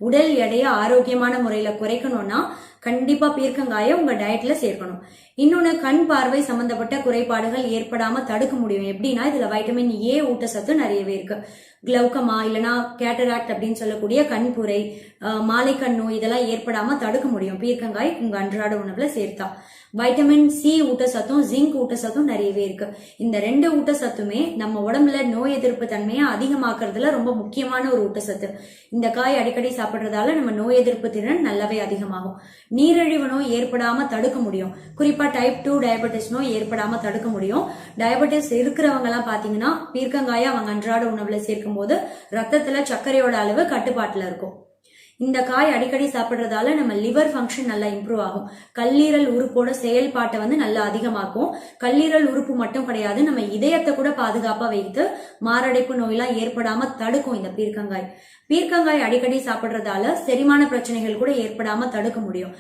உடல் எடையை ஆரோக்கியமான முறையில குறைக்கணும்னா கண்டிப்பா பீர்க்கங்காயை உங்க டயட்ல சேர்க்கணும். இன்னொன்னு, கண் பார்வை சம்பந்தப்பட்ட குறைபாடுகள் ஏற்படாம தடுக்க முடியும். எப்படின்னா, இதுல வைட்டமின் ஏ ஊட்டச்சத்து நிறையவே இருக்கு. கிளவுக்கமா இல்லனா கேட்டராக்ட் அப்படின்னு சொல்லக்கூடிய கண்புரை, மாலைக்கண் நோய் இதெல்லாம் ஏற்படாம தடுக்க முடியும் பீர்க்கங்காய் உங்க அன்றாட உணவுல சேர்த்தா. வைட்டமின் சி ஊட்டச்சத்தும் ஜிங்க் ஊட்டச்சத்தும் நிறையவே இருக்கு. இந்த 2 ஊட்டச்சத்துமே நம்ம உடம்புல நோய் எதிர்ப்பு தன்மையை அதிகமாக்குறதுல ரொம்ப முக்கியமான ஒரு ஊட்டச்சத்து. இந்த காய் அடிக்கடி சாப்பிடுறதால நம்ம நோய் எதிர்ப்பு திறன் நல்லாவே அதிகமாகும். நீரிழிவு நோய் ஏற்படாம தடுக்க முடியும். குறிப்பா டைப் 2 டயபெட்டிஸ் நோய் ஏற்படாம தடுக்க முடியும். டயபெட்டிஸ் இருக்கிறவங்க எல்லாம் பாத்தீங்கன்னா பீர்க்கங்காயை அவங்க அன்றாட உணவுல சேர்க்கும் போது ரத்தத்துல சர்க்கரையோட அளவு கட்டுப்பாட்டுல இருக்கும். இந்த காய் அடிக்கடி சாப்பிடுறதால நம்ம லிவர் ஃபங்க்ஷன் நல்லா இம்ப்ரூவ் ஆகும். கல்லீரல் உறுப்போட செயல்பாட்டை நல்லா அதிகமாக்கும். கல்லீரல் உறுப்பு மட்டும் கிடையாது, நம்ம இதயத்தை கூட பாதுகாப்பா வைத்து மாரடைப்பு நோயெல்லாம் ஏற்படாம தடுக்கும் இந்த பீர்க்கங்காய். பீர்க்கங்காய் அடிக்கடி சாப்பிடுறதால செரிமான பிரச்சனைகள் கூட ஏற்படாம தடுக்க முடியும்.